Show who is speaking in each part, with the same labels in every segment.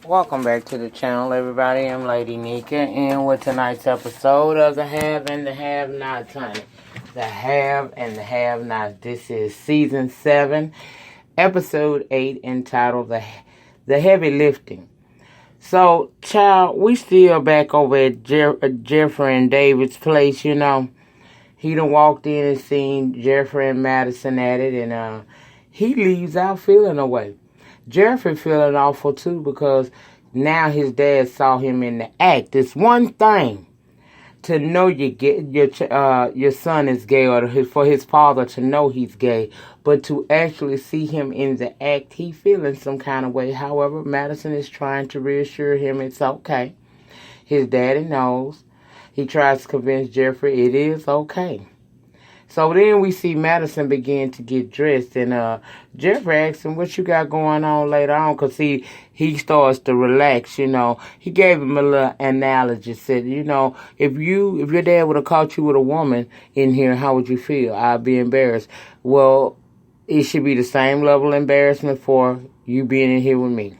Speaker 1: Welcome back to the channel, everybody. I'm Lady Nyca, and with tonight's episode of the Have and the Have-Nots, honey. The Have and the Have-Nots. This is Season 7, Episode 8, entitled The Heavy Lifting. So, child, we still back over at Jeffrey and David's place, you know. He done walked in and seen Jeffrey and Madison at it, and he leaves out feeling away. Jeffrey feeling awful too because now his dad saw him in the act. It's one thing to know your son is gay, or for his father to know he's gay, but to actually see him in the act, he feeling some kind of way. However, Madison is trying to reassure him it's okay. His daddy knows. He tries to convince Jeffrey it is okay. So then we see Madison begin to get dressed, and Jeffrey asks him, what you got going on later on? Because he starts to relax, you know. He gave him a little analogy, said, you know, if your dad would have caught you with a woman in here, how would you feel? I'd be embarrassed. Well, it should be the same level of embarrassment for you being in here with me.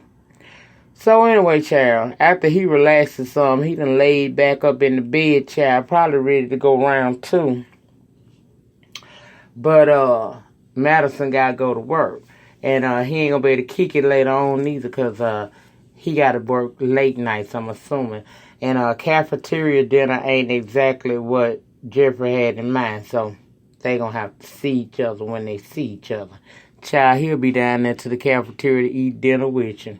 Speaker 1: So anyway, child, after he relaxes some, he done laid back up in the bed, child, probably ready to go round two. But Madison got to go to work. And he ain't going to be able to kick it later on neither because he got to work late nights, I'm assuming. And cafeteria dinner ain't exactly what Jeffrey had in mind. So they going to have to see each other when they see each other. Child, he'll be down there to the cafeteria to eat dinner with you.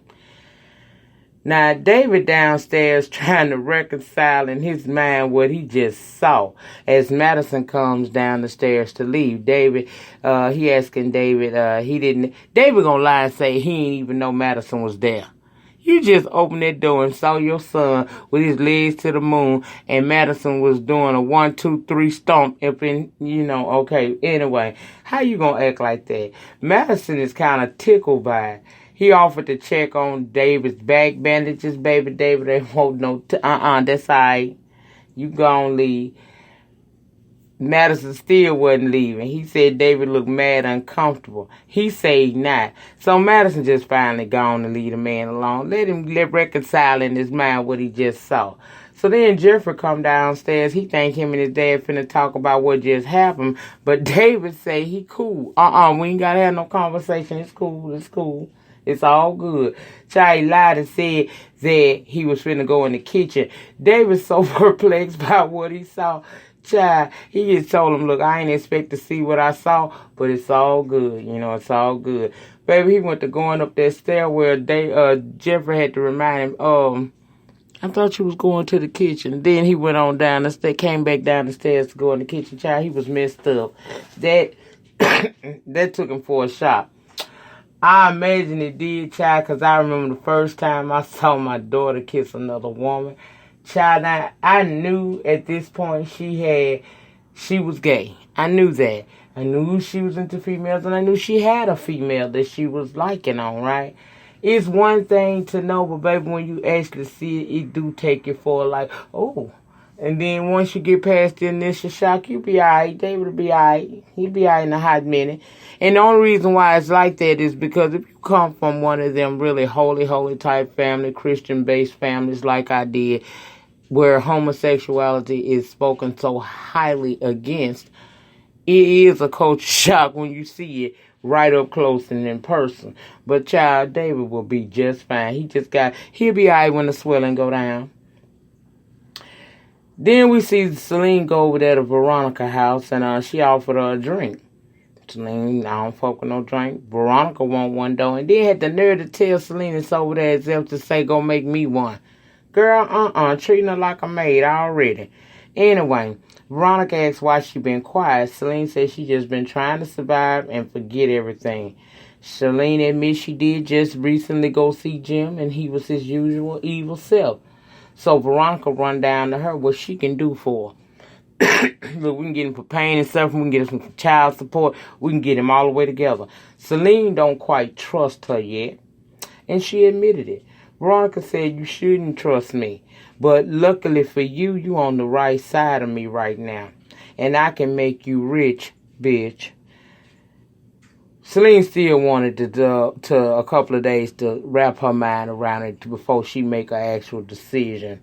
Speaker 1: Now, David downstairs trying to reconcile in his mind what he just saw as Madison comes down the stairs to leave. David, he asking David, David gonna lie and say he ain't even know Madison was there. You just opened that door and saw your son with his legs to the moon, and Madison was doing a 1, 2, 3 stomp up in, okay. Anyway, how you gonna act like that? Madison is kind of tickled by it. He offered to check on David's back bandages. Baby, David ain't want no... that's all right. You gonna leave. Madison still wasn't leaving. He said David looked mad uncomfortable. He said not. So Madison just finally gone to leave the man alone. Let him reconcile in his mind what he just saw. So then Jeffrey come downstairs. He think him and his dad finna talk about what just happened. But David say he cool. We ain't gotta have no conversation. It's cool. It's cool. It's all good. Child lied and said that he was finna go in the kitchen. David's so perplexed by what he saw. Child, he just told him, look, I ain't expect to see what I saw, but it's all good. It's all good. Baby, he went to going up that stairwell. Jeffrey had to remind him, I thought you was going to the kitchen. Then he went on down the stairs, came back down the stairs to go in the kitchen. Child, he was messed up. That took him for a shock. I imagine it did, child, because I remember the first time I saw my daughter kiss another woman. Child, I knew at this point she was gay. I knew that. I knew she was into females, and I knew she had a female that she was liking on, right? It's one thing to know, but baby, when you actually see it, it do take you for like, oh. And then once you get past the initial shock, you'll be alright. David will be alright. He'll be alright in a hot minute. And the only reason why it's like that is because if you come from one of them really holy type family, Christian-based families like I did, where homosexuality is spoken so highly against, it is a culture shock when you see it right up close and in person. But child, David will be just fine. He'll be alright when the swelling go down. Then we see Celine go over there to Veronica's house, and she offered her a drink. Celine, I don't fuck with no drink. Veronica want one, though. And then had the nerve to tell Celine it's over there as if to say, go make me one. Girl, treating her like a maid already. Anyway, Veronica asked why she been quiet. Celine said she just been trying to survive and forget everything. Celine admits she did just recently go see Jim, and he was his usual evil self. So Veronica run down to her what she can do for her. Look, we can get him for pain and suffering. We can get him some child support. We can get him all the way together. Celine don't quite trust her yet, and she admitted it. Veronica said, you shouldn't trust me. But luckily for you, you on the right side of me right now. And I can make you rich, bitch. Celine still wanted to a couple of days to wrap her mind around it before she make her actual decision.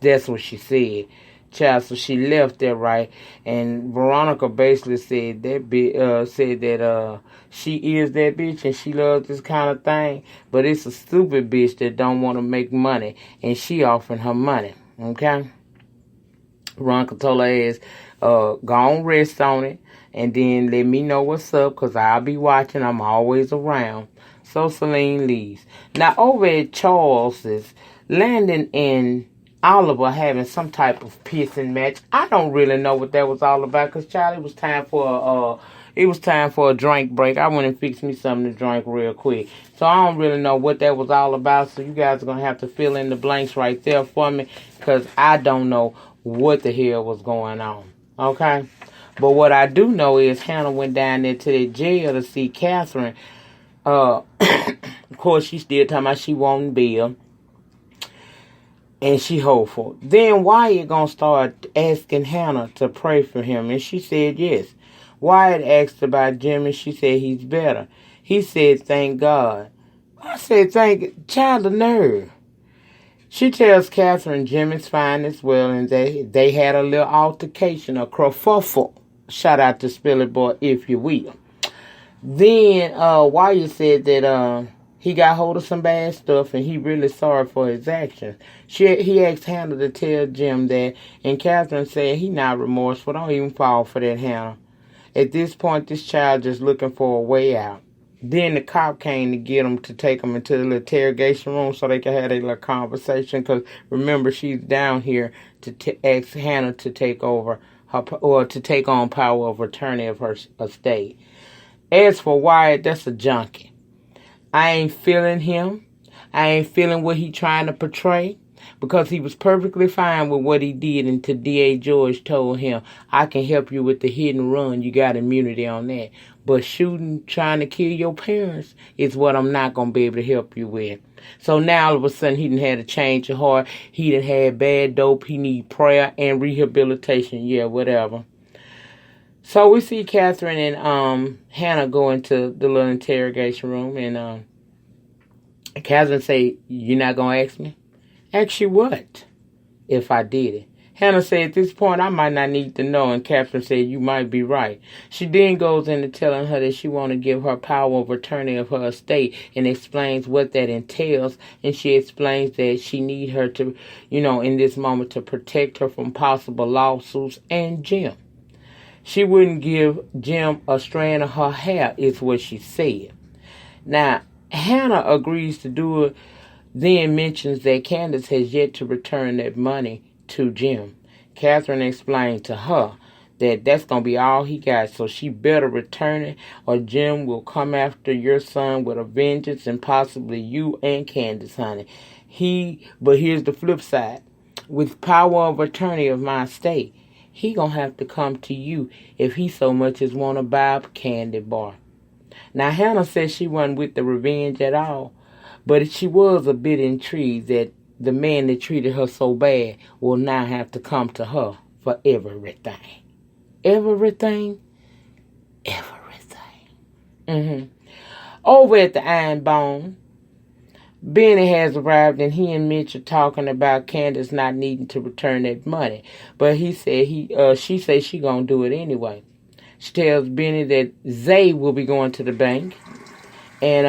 Speaker 1: That's what she said. Child, so she left there, right? And Veronica basically said that she is that bitch and she loves this kind of thing, but it's a stupid bitch that don't want to make money, and she offering her money. Okay? Veronica told her ass, go on rest on it, and then let me know what's up, because I'll be watching. I'm always around. So Celine leaves. Now, over at Charles's, Landon and Oliver having some type of pissing match. I don't really know what that was all about, because, child, it was time for a drink break. I went and fixed me something to drink real quick. So I don't really know what that was all about. So you guys are going to have to fill in the blanks right there for me, because I don't know what the hell was going on. Okay? But what I do know is Hannah went down there to the jail to see Catherine. Of course, she still talking about she wanting bail. And she hopeful. Then Wyatt gonna start asking Hannah to pray for him. And she said yes. Wyatt asked about Jim and she said he's better. He said, thank God. I said, child of nerve. She tells Catherine Jim is fine as well, and they had a little altercation, a kerfuffle. Shout out to Spilly Boy, if you will. Then Wyatt said that he got hold of some bad stuff and he really sorry for his actions. He asked Hannah to tell Jim that, and Catherine said he not remorseful. Don't even fall for that, Hannah. At this point, this child just looking for a way out. Then the cop came to get him, to take him into the little interrogation room so they could have a little conversation. Because remember, she's down here to ask Hannah to take over her, or to take on power of attorney of her estate. As for Wyatt, that's a junkie. I ain't feeling him. I ain't feeling what he trying to portray, because he was perfectly fine with what he did until D.A. George told him, I can help you with the hit and run. You got immunity on that. But shooting, trying to kill your parents is what I'm not going to be able to help you with. So now all of a sudden he done had a change of heart. He done had bad dope. He need prayer and rehabilitation. Yeah, whatever. So we see Catherine and Hannah go into the little interrogation room, and Catherine say, "You're not gonna ask me?" "Ask you what?" "If I did it." Hannah said, "At this point, I might not need to know." And Catherine said, "You might be right." She then goes into telling her that she want to give her power of attorney of her estate, and explains what that entails. And she explains that she need her to, in this moment, to protect her from possible lawsuits and Jim. She wouldn't give Jim a strand of her hair, is what she said. Now, Hannah agrees to do it, then mentions that Candace has yet to return that money to Jim. Catherine explained to her that that's going to be all he got, so she better return it, or Jim will come after your son with a vengeance, and possibly you and Candace, honey. But here's the flip side. With power of attorney of my estate, he gonna have to come to you if he so much as want to buy a candy bar. Now, Hannah said she wasn't with the revenge at all, but she was a bit intrigued that the man that treated her so bad will now have to come to her for everything. Everything? Everything. Over at the Iron Bone, Benny has arrived, and he and Mitch are talking about Candace not needing to return that money. But she says she gonna do it anyway. She tells Benny that Zay will be going to the bank. And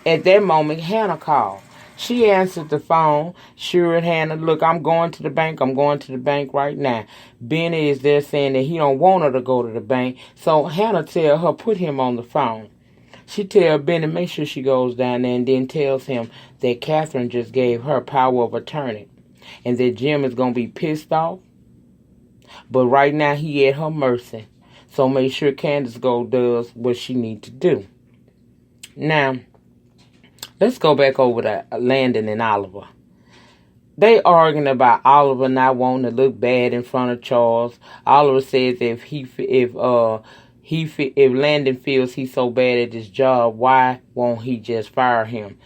Speaker 1: at that moment, Hannah called. She answered the phone. Sure, Hannah, look, I'm going to the bank. I'm going to the bank right now. Benny is there saying that he don't want her to go to the bank. So Hannah tell her, put him on the phone. She tells Benny, make sure she goes down there, and then tells him that Catherine just gave her power of attorney and that Jim is going to be pissed off. But right now, he at her mercy. So make sure Candace does what she need to do. Now, let's go back over to Landon and Oliver. They arguing about Oliver not wanting to look bad in front of Charles. Oliver says if Landon feels he's so bad at his job, why won't he just fire him?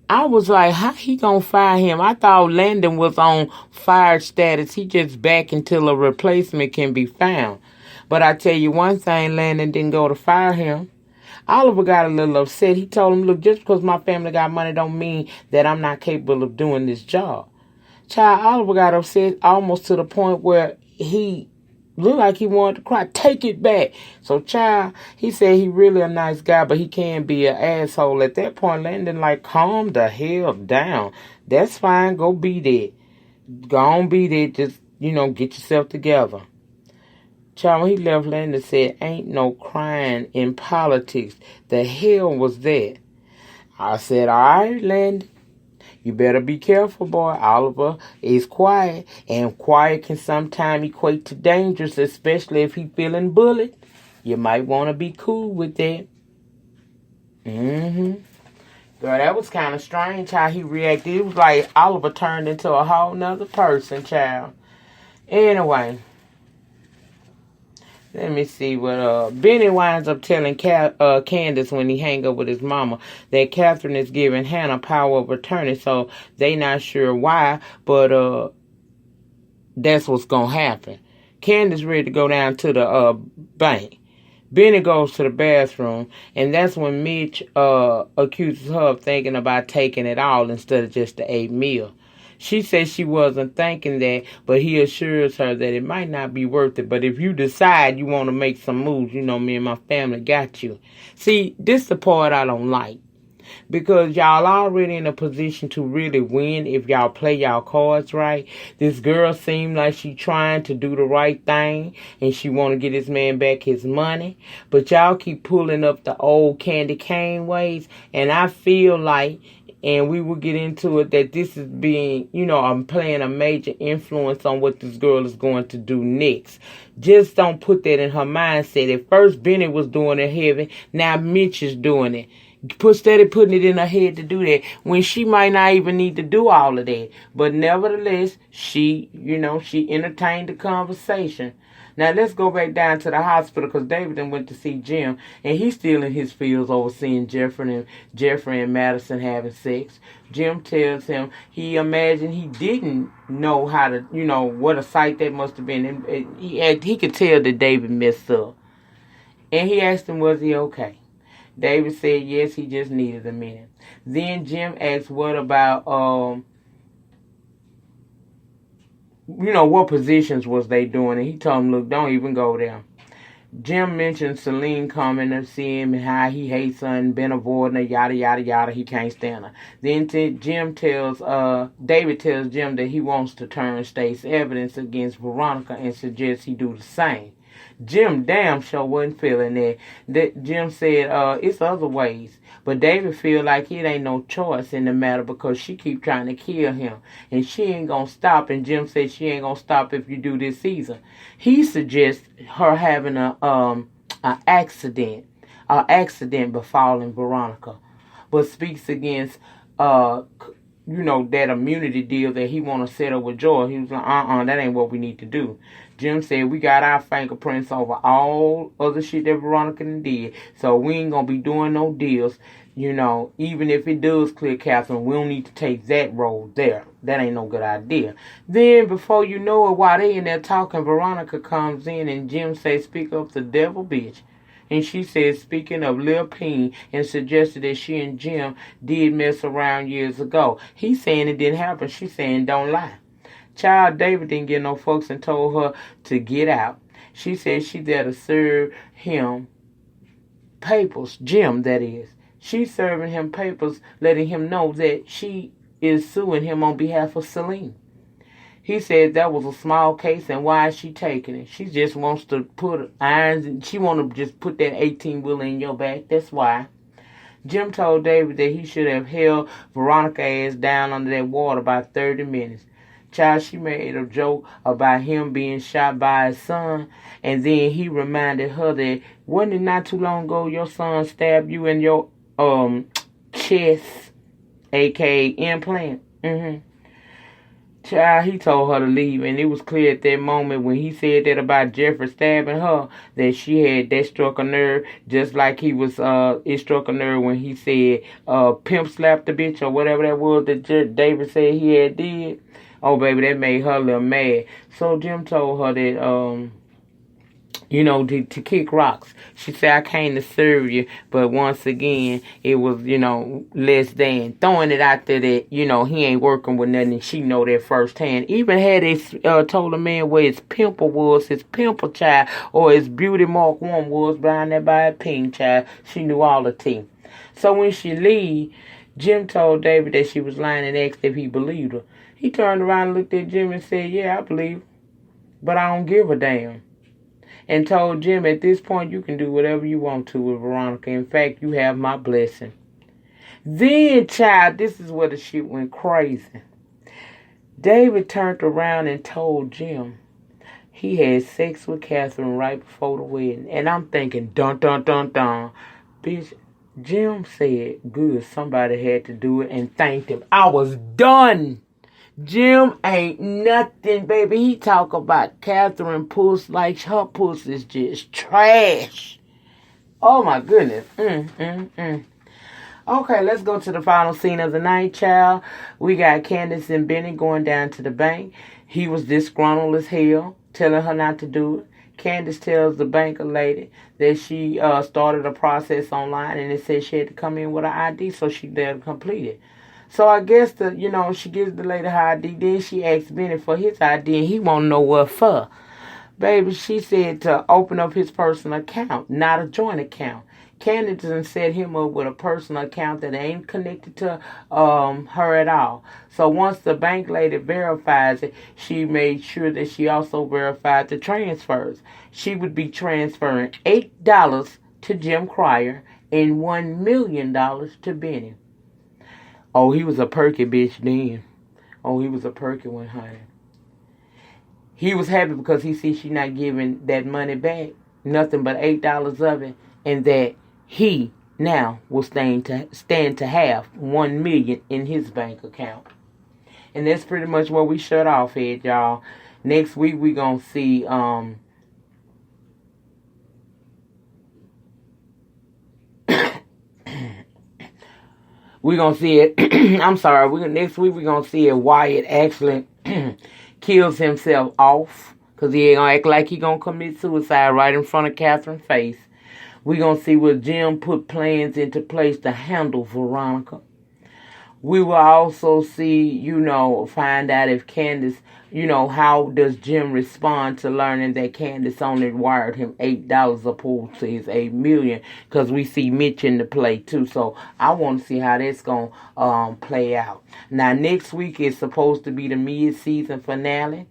Speaker 1: I was like, how he gonna fire him? I thought Landon was on fired status. He just back until a replacement can be found. But I tell you one thing, Landon didn't go to fire him. Oliver got a little upset. He told him, look, just because my family got money don't mean that I'm not capable of doing this job. Child, Oliver got upset almost to the point where he looked like he wanted to cry. Take it back. So, child, he said he really a nice guy, but he can be an asshole. At that point, Landon like, calm the hell down. That's fine. Go be that. Go on, be that. Just, get yourself together. Child, when he left, Landon said, ain't no crying in politics. The hell was that? I said, all right, Landon. You better be careful, boy. Oliver is quiet, and quiet can sometimes equate to dangerous, especially if he feeling bullied. You might want to be cool with that. Girl, that was kind of strange how he reacted. It was like Oliver turned into a whole nother person, child. Anyway. Let me see what Benny winds up telling Candace when he hang up with his mama that Catherine is giving Hannah power of attorney, so they not sure why, but that's what's gonna happen. Candace ready to go down to the bank. Benny goes to the bathroom, and that's when Mitch accuses her of thinking about taking it all instead of just the 8 meal. She says she wasn't thinking that, but he assures her that it might not be worth it. But if you decide you want to make some moves, me and my family got you. See, this is the part I don't like. Because y'all already in a position to really win if y'all play y'all cards right. This girl seemed like she trying to do the right thing, and she want to get this man back his money. But y'all keep pulling up the old candy cane ways, and I feel like, and we will get into it, that this is being, I'm playing a major influence on what this girl is going to do next. Just don't put that in her mindset. At first, Benny was doing it heavy. Now Mitch is doing it. Steady putting it in her head to do that when she might not even need to do all of that. But nevertheless, she entertained the conversation. Now, let's go back down to the hospital because David then went to see Jim, and he's still in his fields over seeing Jeffrey and Madison having sex. Jim tells him he imagined he didn't know how to, what a sight that must have been. And he could tell that David messed up. And he asked him, was he okay? David said yes, he just needed a minute. Then Jim asked, what about, what positions was they doing? And he told him, look, don't even go there. Jim mentioned Celine coming to see him and how he hates her and been avoiding her, yada, yada, yada. He can't stand her. Then David tells Jim that he wants to turn state's evidence against Veronica and suggests he do the same. Jim damn sure wasn't feeling that. Jim said, it's other ways. But David feel like it ain't no choice in the matter because she keep trying to kill him. And she ain't gonna stop. And Jim said she ain't gonna stop if you do this either. He suggests her having an accident befalling Veronica. But speaks against, that immunity deal that he want to set up with Joy. He was like, that ain't what we need to do. Jim said, we got our fingerprints over all other shit that Veronica did, so we ain't gonna be doing no deals, even if it does clear Catherine, we don't need to take that road there. That ain't no good idea. Then, before you know it, while they in there talking, Veronica comes in and Jim says, speak up the devil, bitch. And she said, speaking of Lil Peen, and suggested that she and Jim did mess around years ago. He's saying it didn't happen. She's saying don't lie. Child, David didn't get no fucks and told her to get out. She said she there to serve him papers. Jim, that is. She's serving him papers, letting him know that she is suing him on behalf of Celine. He said that was a small case, and why is she taking it? She just wants to put irons, and she want to just put that 18-wheeler in your back. That's why. Jim told David that he should have held Veronica ass down under that water about 30 minutes. Child, she made a joke about him being shot by his son, and then he reminded her that wasn't it not too long ago your son stabbed you in your chest, aka implant. Child, he told her to leave, and it was clear at that moment when he said that about Jeffrey stabbing her that that struck a nerve, just like it struck a nerve when he said pimp slapped the bitch or whatever that was that David said he had did. Oh, baby, that made her a little mad. So Jim told her that you know, to kick rocks. She said, I came to serve you, but once again, it was, you know, less than. Throwing it out there that, you know, he ain't working with nothing, and she know that firsthand. Even had they told the man where his pimple was, his pimple child, or his beauty mark one was behind there by a pink child, she knew all the tea. So when she leave, Jim told David that she was lying and asked if he believed her. He turned around and looked at Jim and said, yeah, I believe, but I don't give a damn. And told Jim, at this point, you can do whatever you want to with Veronica. In fact, you have my blessing. Then, child, this is where the shit went crazy. David turned around and told Jim he had sex with Catherine right before the wedding. And I'm thinking, dun, dun, dun, dun. Bitch, Jim said, good, somebody had to do it, and thanked him. I was done. Jim ain't nothing, baby. He talk about Catherine puss like her puss is just trash. Oh, my goodness. Okay, let's go to the final scene of the night, child. We got Candace and Benny going down to the bank. He was disgruntled as hell, telling her not to do it. Candace tells the banker lady that she started a process online, and it said she had to come in with her ID so she could complete it. So I guess she gives the lady her ID. Then she asks Benny for his ID, and he won't know what for. Baby, she said to open up his personal account, not a joint account. Candace set him up with a personal account that ain't connected to her at all. So once the bank lady verifies it, she made sure that she also verified the transfers. She would be transferring $8 to Jim Cryer and $1 million to Benny. Oh, he was a perky bitch then. Oh, he was a perky one, honey. He was happy because he sees she not giving that money back. Nothing but $8 of it. And that he now will stand to have $1 million in his bank account. And that's pretty much where we shut off at, y'all. Next week we gonna see we're going to see it. I'm sorry. Next week, we're going to see if Wyatt actually kills himself off. Because he ain't going to act like he going to commit suicide right in front of Catherine's face. We're going to see will Jim put plans into place to handle Veronica. We will also see, find out if Candace, how does Jim respond to learning that Candace only wired him $8 opposed to his $8 million, because we see Mitch in the play too. So I want to see how that's going to play out. Now, next week is supposed to be the mid-season finale.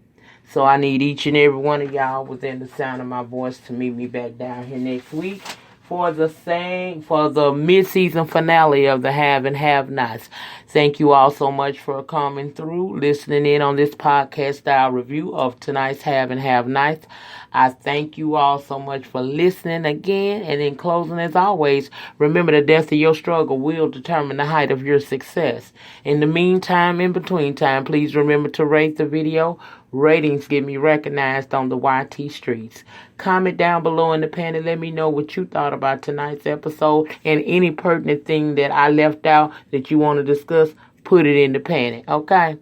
Speaker 1: So I need each and every one of y'all within the sound of my voice to meet me back down here next week for the mid-season finale of the Have and Have-Nots. Thank you all so much for coming through, listening in on this podcast style review of tonight's Have and Have-Nots. I thank you all so much for listening again. And in closing, as always, remember the depth of your struggle will determine the height of your success. In the meantime, in between time, please remember to rate the video. Ratings get me recognized on the YT streets. Comment down below in the pan and let me know what you thought about tonight's episode and any pertinent thing that I left out that you want to discuss, put it in the pan, okay?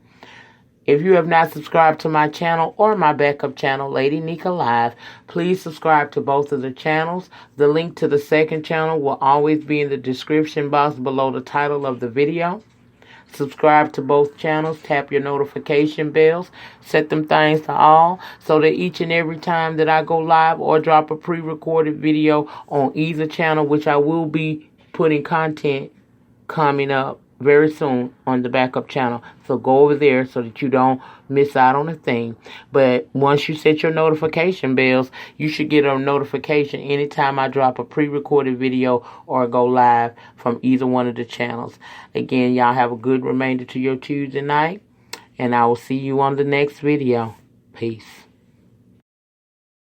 Speaker 1: If you have not subscribed to my channel or my backup channel, Lady Nyca Live, please subscribe to both of the channels. The link to the second channel will always be in the description box below the title of the video. Subscribe to both channels. Tap your notification bells. Set them things to all so that each and every time that I go live or drop a pre-recorded video on either channel, which I will be putting content coming up very soon on the backup channel. So go over there so that you don't miss out on a thing. But once you set your notification bells, you should get a notification anytime I drop a pre-recorded video or go live from either one of the channels. Again, y'all have a good remainder to your Tuesday night, and I will see you on the next video. Peace.